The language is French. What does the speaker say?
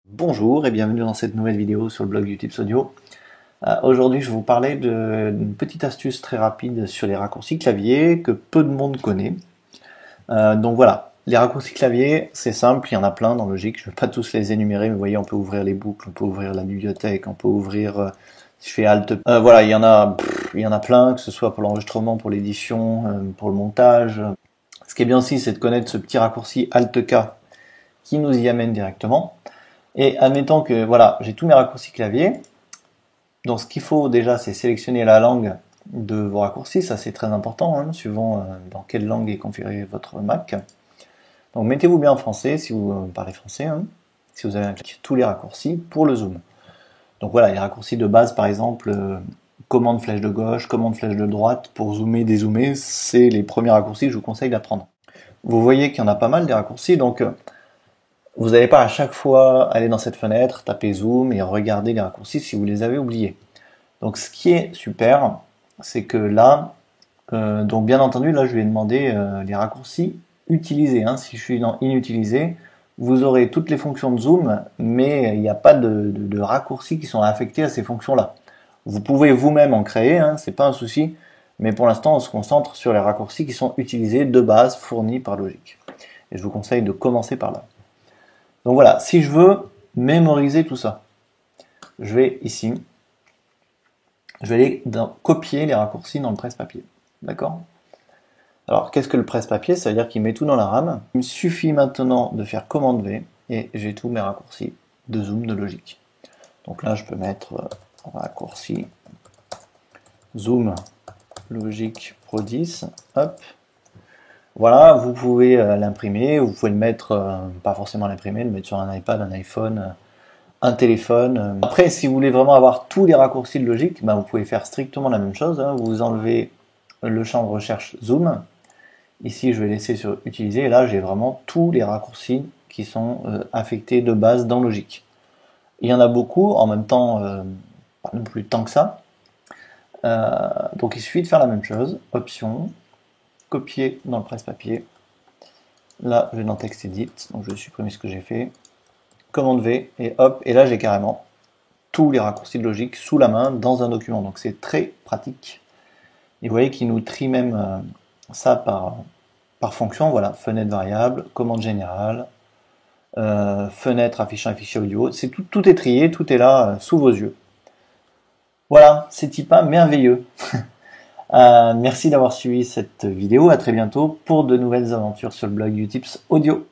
Bonjour et bienvenue dans cette nouvelle vidéo sur le blog du Tips Audio. Aujourd'hui je vais vous parler d'une petite astuce très rapide sur les raccourcis clavier que peu de monde connaît. Donc voilà, les raccourcis clavier c'est simple, il y en a plein dans Logic, je ne vais pas tous les énumérer, mais vous voyez on peut ouvrir les boucles, on peut ouvrir la bibliothèque, on peut ouvrir, si je fais Alt, voilà il y en a plein, que ce soit pour l'enregistrement, pour l'édition, pour le montage. Ce qui est bien aussi c'est de connaître ce petit raccourci Alt-K qui nous y amène directement. Et admettons que voilà, j'ai tous mes raccourcis clavier. Donc ce qu'il faut déjà, c'est sélectionner la langue de vos raccourcis. Ça c'est très important, hein, suivant dans quelle langue est configuré votre Mac. Donc mettez-vous bien en français si vous parlez français. Hein, si vous avez cliqué tous les raccourcis pour le zoom. Donc voilà, les raccourcis de base par exemple, commande flèche de gauche, commande flèche de droite pour zoomer, dézoomer, c'est les premiers raccourcis que je vous conseille d'apprendre. Vous voyez qu'il y en a pas mal des raccourcis, donc vous n'allez pas à chaque fois aller dans cette fenêtre, taper zoom et regarder les raccourcis si vous les avez oubliés. Donc ce qui est super, c'est que là, donc bien entendu, là je vais demander les raccourcis utilisés. Hein. Si je suis dans inutilisé, vous aurez toutes les fonctions de zoom, mais il n'y a pas de raccourcis qui sont affectés à ces fonctions-là. Vous pouvez vous-même en créer, hein, c'est pas un souci, mais pour l'instant on se concentre sur les raccourcis qui sont utilisés de base, fournis par Logic. Et je vous conseille de commencer par là. Donc voilà, si je veux mémoriser tout ça, je vais ici, je vais aller copier les raccourcis dans le presse-papier. D'accord? Alors, qu'est-ce que le presse-papier? Ça veut dire qu'il met tout dans la RAM. Il me suffit maintenant de faire commande V et j'ai tous mes raccourcis de zoom de Logic. Donc là, je peux mettre raccourci zoom Logic Pro 10, hop. Voilà, vous pouvez l'imprimer, vous pouvez le mettre, pas forcément l'imprimer, le mettre sur un iPad, un iPhone, un téléphone. Après, si vous voulez vraiment avoir tous les raccourcis de Logic, vous pouvez faire strictement la même chose. Hein. Vous enlevez le champ de recherche Zoom. Ici, je vais laisser sur Utiliser. Et là, j'ai vraiment tous les raccourcis qui sont affectés de base dans Logic. Il y en a beaucoup, en même temps, pas non plus tant que ça. Donc, il suffit de faire la même chose. Option. Copier dans le presse-papier. Là, je vais dans Texte Edit, donc je vais supprimer ce que j'ai fait. Commande V, et hop, et là j'ai carrément tous les raccourcis de Logic sous la main dans un document. Donc c'est très pratique. Et vous voyez qu'il nous trie même ça par fonction. Voilà, fenêtre variable, commande générale, fenêtre affichant un fichier audio. Tout est trié, tout est là sous vos yeux. Voilà, c'est pas merveilleux. Merci d'avoir suivi cette vidéo, à très bientôt pour de nouvelles aventures sur le blog du Tips Audio.